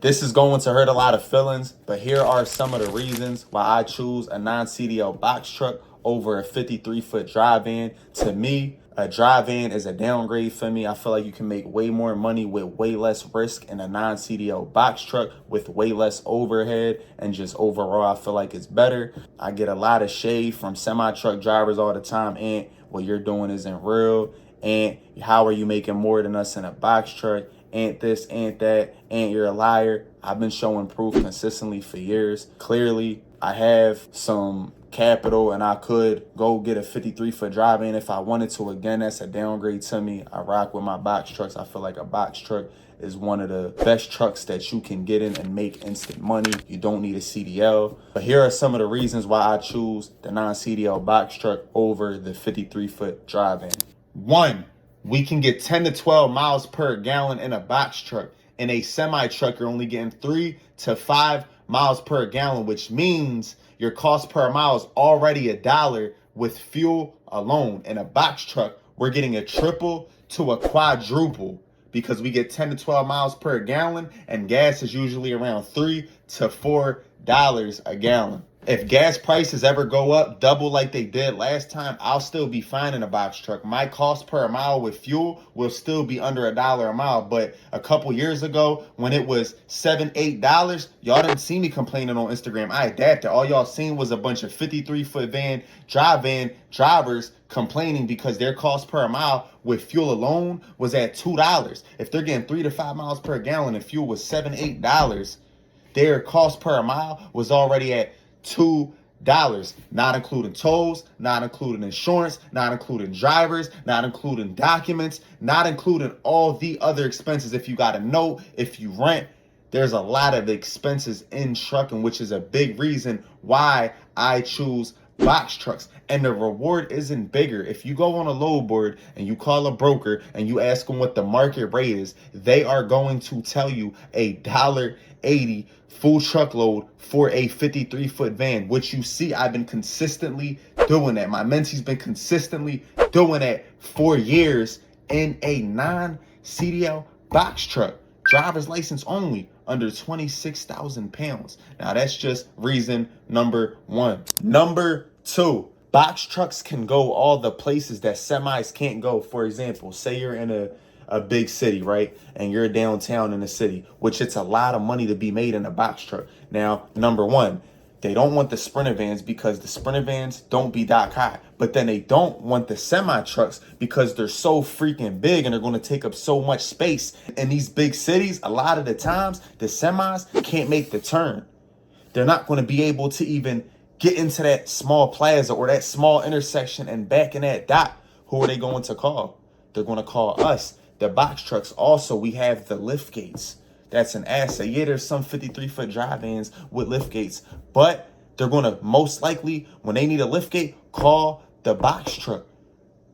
This is going to hurt a lot of feelings, but here are some of the reasons why I choose a non-CDL box truck over a 53-foot drive van. To me, a drive van is a downgrade for me. I feel like you can make way more money with way less risk in a non-CDL box truck with way less overhead, and just overall, I feel like it's better. I get a lot of shade from semi-truck drivers all the time, and what you're doing isn't real, and how are you making more than us in a box truck? Ain't this, ain't that, and you're a liar. I've been showing proof consistently for years. Clearly, I have some capital and I could go get a 53-foot drive in if I wanted to. Again, that's a downgrade to me. I rock with my box trucks. I feel like a box truck is one of the best trucks that you can get in and make instant money. You don't need a CDL. But here are some of the reasons why I choose the non-CDL box truck over the 53-foot drive in. 1, we can get 10 to 12 miles per gallon in a box truck. In a semi truck, you're only getting 3 to 5 miles per gallon, which means your cost per mile is already $1 with fuel alone. In a box truck, we're getting a triple to a quadruple because we get 10 to 12 miles per gallon, and gas is usually around $3 to $4 a gallon. If gas prices ever go up double like they did last time, I'll still be fine in a box truck. My cost per mile with fuel will still be under $1 a mile. But a couple years ago, when it was $7, $8, y'all didn't see me complaining on Instagram. I adapted. All y'all seen was a bunch of 53-foot van drivers complaining because their cost per mile with fuel alone was at $2. If they're getting 3 to 5 miles per gallon and fuel was $7, $8, their cost per mile was already at $2, not including tolls, not including insurance, not including drivers, not including documents, not including all the other expenses. If you got a note, if you rent, there's a lot of expenses in trucking, which is a big reason why I choose box trucks. And the reward isn't bigger. If you go on a load board and you call a broker and you ask them what the market rate is, they are going to tell you $1.80 full truckload for a 53-foot van, which you see I've been consistently doing that. My mentee's been consistently doing that for years in a non-CDL box truck. Driver's license only, under 26,000 pounds. Now that's just reason number 1. Number 2, box trucks can go all the places that semis can't go. For example, say you're in a big city, right? And you're downtown in the city, which it's a lot of money to be made in a box truck. Now, number 1, they don't want the Sprinter vans because the Sprinter vans don't be dock high. But then they don't want the semi trucks because they're so freaking big and they're going to take up so much space. In these big cities, a lot of the times, the semis can't make the turn. They're not going to be able to even get into that small plaza or that small intersection and back in that dot. Who are they going to call? They're going to call us. The box trucks also, we have the lift gates. That's an asset. Yeah, there's some 53-foot drive vans with lift gates, but they're going to most likely, when they need a lift gate, call the box truck.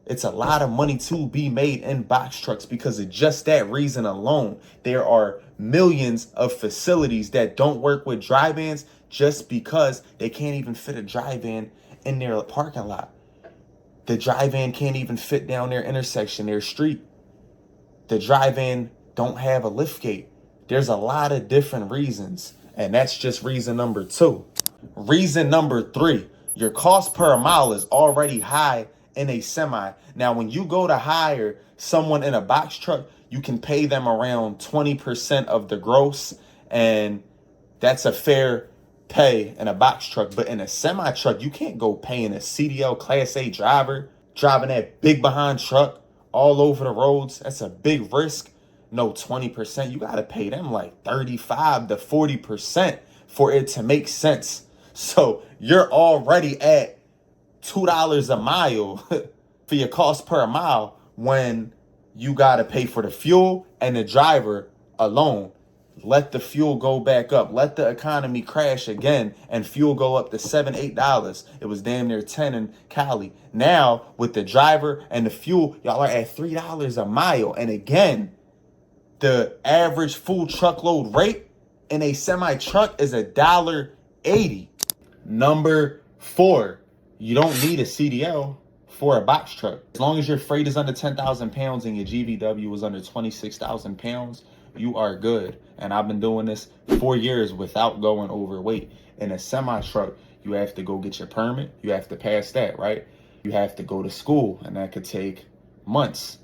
It's a lot of money to be made in box trucks because of just that reason alone. There are millions of facilities that don't work with dry vans just because they can't even fit a dry van in their parking lot. The dry van can't even fit down their intersection, their street. The dry van don't have a lift gate. There's a lot of different reasons, and that's just reason number 2. Reason number 3, your cost per mile is already high in a semi. Now, when you go to hire someone in a box truck, you can pay them around 20% of the gross, and that's a fair pay in a box truck. But in a semi truck, you can't go paying a CDL Class A driver driving that big behind truck all over the roads. That's a big risk. No 20%. You got to pay them like 35 to 40% for it to make sense. So you're already at $2 a mile for your cost per mile when you got to pay for the fuel and the driver alone. Let the fuel go back up. Let the economy crash again and fuel go up to $7, $8. It was damn near 10 in Cali. Now, with the driver and the fuel, y'all are at $3 a mile. And again, the average full truckload rate in a semi-truck is $1.80. Number 4, you don't need a CDL for a box truck. As long as your freight is under 10,000 pounds and your GVW is under 26,000 pounds, you are good. And I've been doing this 4 years without going overweight. In a semi truck, you have to go get your permit. You have to pass that, right? You have to go to school, and that could take months.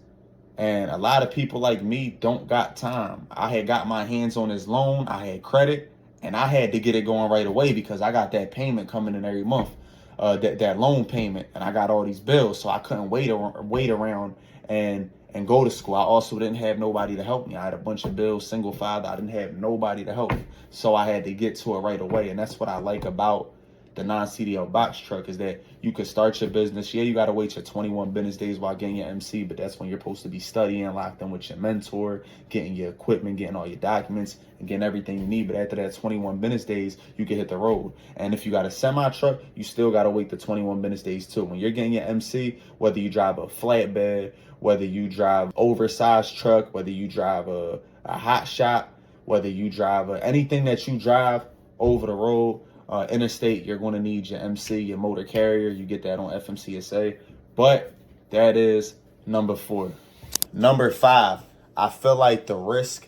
And a lot of people like me don't got time. I had got my hands on this loan. I had credit, and I had to get it going right away because I got that payment coming in every month, that loan payment, and I got all these bills. So I couldn't wait around and go to school. I also didn't have nobody to help me. I had a bunch of bills, single father. I didn't have nobody to help me. So I had to get to it right away. And that's what I like about the non-CDL box truck, is that you could start your business. Yeah, you got to wait your 21 business days while getting your MC, but that's when you're supposed to be studying, locked in with your mentor, getting your equipment, getting all your documents, and getting everything you need. But after that 21 business days, you can hit the road. And if you got a semi truck, you still got to wait the 21 business days too. When you're getting your MC, whether you drive a flatbed, whether you drive oversized truck, whether you drive a hot shot, whether you drive anything that you drive over the road, interstate, you're going to need your MC, your motor carrier. You get that on FMCSA. But that is number 4. Number 5, I feel like the risk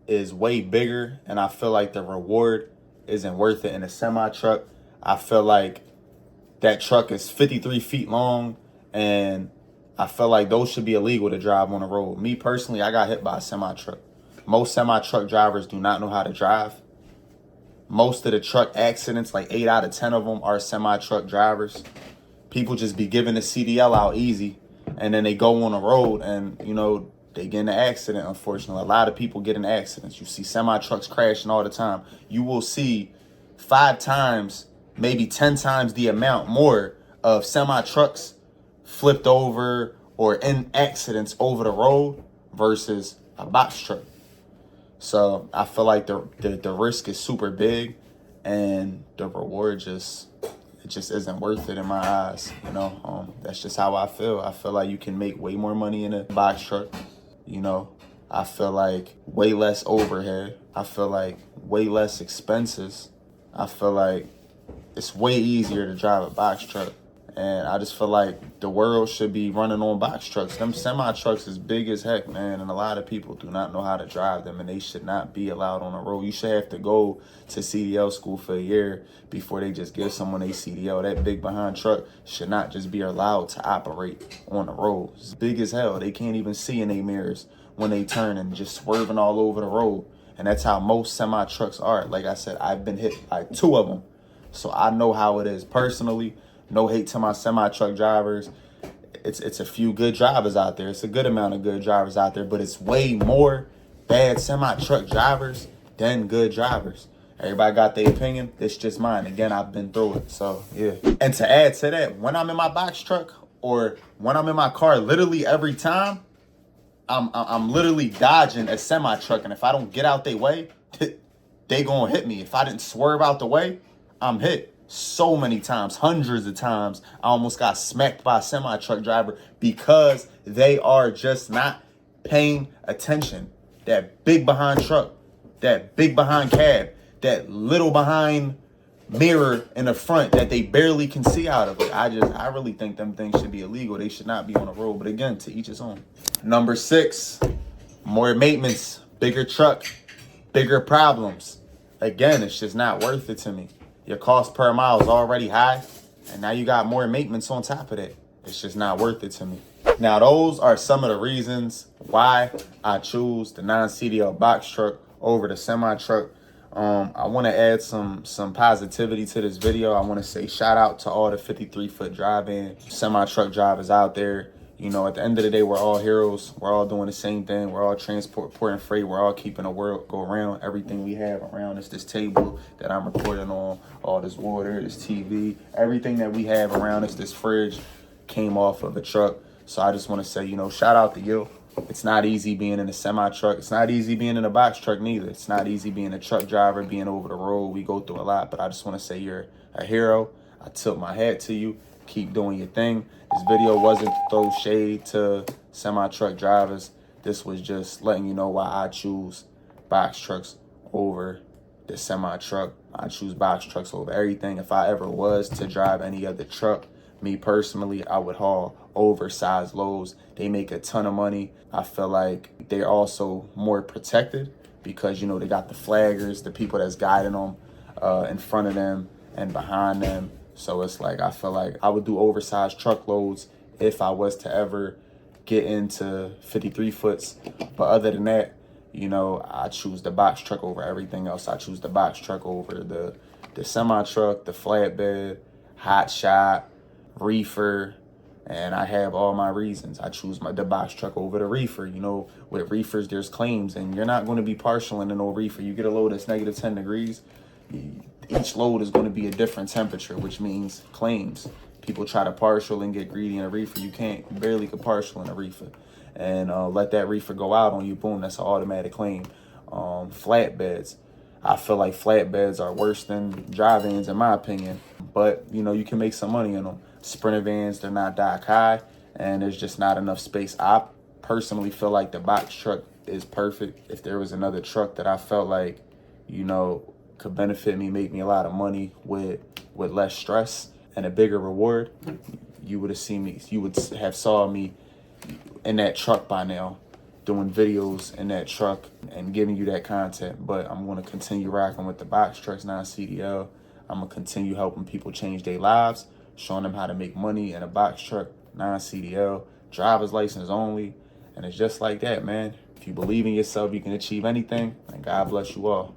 is way bigger, and I feel like the reward isn't worth it in a semi truck. I feel like that truck is 53 feet long, and I feel like those should be illegal to drive on the road. Me personally, I got hit by a semi truck. Most semi truck drivers do not know how to drive. Most of the truck accidents, like 8 out of 10 of them, are semi-truck drivers. People just be giving the CDL out easy, and then they go on the road and, they get in an accident, unfortunately. A lot of people get in accidents. You see semi-trucks crashing all the time. You will see 5 times, maybe 10 times the amount more of semi-trucks flipped over or in accidents over the road versus a box truck. So I feel like the risk is super big, and the reward just isn't worth it in my eyes. That's just how I feel. I feel like you can make way more money in a box truck. I feel like way less overhead. I feel like way less expenses. I feel like it's way easier to drive a box truck. And I just feel like the world should be running on box trucks. Them semi-trucks is big as heck, man. And a lot of people do not know how to drive them, and they should not be allowed on the road. You should have to go to CDL school for a year before they just give someone a CDL. That big behind truck should not just be allowed to operate on the road. It's big as hell. They can't even see in their mirrors when they turn and just swerving all over the road. And that's how most semi-trucks are. Like I said, I've been hit by 2 of them. So I know how it is personally. No hate to my semi-truck drivers. It's a few good drivers out there. It's a good amount of good drivers out there, but it's way more bad semi-truck drivers than good drivers. Everybody got their opinion. It's just mine. Again, I've been through it. So, yeah. And to add to that, when I'm in my box truck or when I'm in my car, literally every time, I'm literally dodging a semi-truck. And if I don't get out their way, they gonna hit me. If I didn't swerve out the way, I'm hit. So many times, hundreds of times, I almost got smacked by a semi-truck driver because they are just not paying attention. That big behind truck, that big behind cab, that little behind mirror in the front that they barely can see out of it. I really think them things should be illegal. They should not be on the road. But again, to each his own. Number 6, more maintenance, bigger truck, bigger problems. Again, it's just not worth it to me. Your cost per mile is already high, and now you got more maintenance on top of that. It's just not worth it to me. Now, those are some of the reasons why I choose the non-CDL box truck over the semi-truck. I want to add some positivity to this video. I want to say shout out to all the 53-foot drive-in semi-truck drivers out there. At the end of the day, we're all heroes. We're all doing the same thing. We're all transporting freight. We're all keeping the world go around. Everything we have around us, this table that I'm recording on, all this water, this TV, everything that we have around us, this fridge, came off of a truck. So I just want to say, shout out to you. It's not easy being in a semi-truck. It's not easy being in a box truck neither. It's not easy being a truck driver, being over the road. We go through a lot, but I just want to say you're a hero. I tilt my hat to you. Keep doing your thing. This video wasn't to throw shade to semi-truck drivers. This was just letting you know why I choose box trucks over the semi-truck. I choose box trucks over everything. If I ever was to drive any other truck, me personally, I would haul oversized loads. They make a ton of money. I feel like they're also more protected because, you know, they got the flaggers, the people that's guiding them in front of them and behind them. So it's like, I feel like I would do oversized truckloads if I was to ever get into 53 foots. But other than that, you know, I choose the box truck over everything else. I choose the box truck over the semi truck, the flatbed, hot shot, reefer, and I have all my reasons. I choose the box truck over the reefer. You know, with reefers, there's claims, and you're not going to be partial in no reefer. You get a load that's negative 10 degrees, each load is going to be a different temperature, which means claims. People try to partial and get greedy in a reefer. You can't, you barely can partial in a reefer. And let that reefer go out on you, boom, that's an automatic claim. Flatbeds. I feel like flatbeds are worse than dry vans in my opinion, but you know, you can make some money in them. Sprinter vans, they're not dock high, and there's just not enough space. I personally feel like the box truck is perfect. If there was another truck that I felt like, you know, could benefit me, make me a lot of money with less stress and a bigger reward, you would have seen me, you would have saw me in that truck by now, doing videos in that truck and giving you that content. But I'm going to continue rocking with the box trucks, non-CDL. I'm going to continue helping people change their lives, showing them how to make money in a box truck, non-CDL, driver's license only. And it's just like that, man. If you believe in yourself, you can achieve anything. And God bless you all.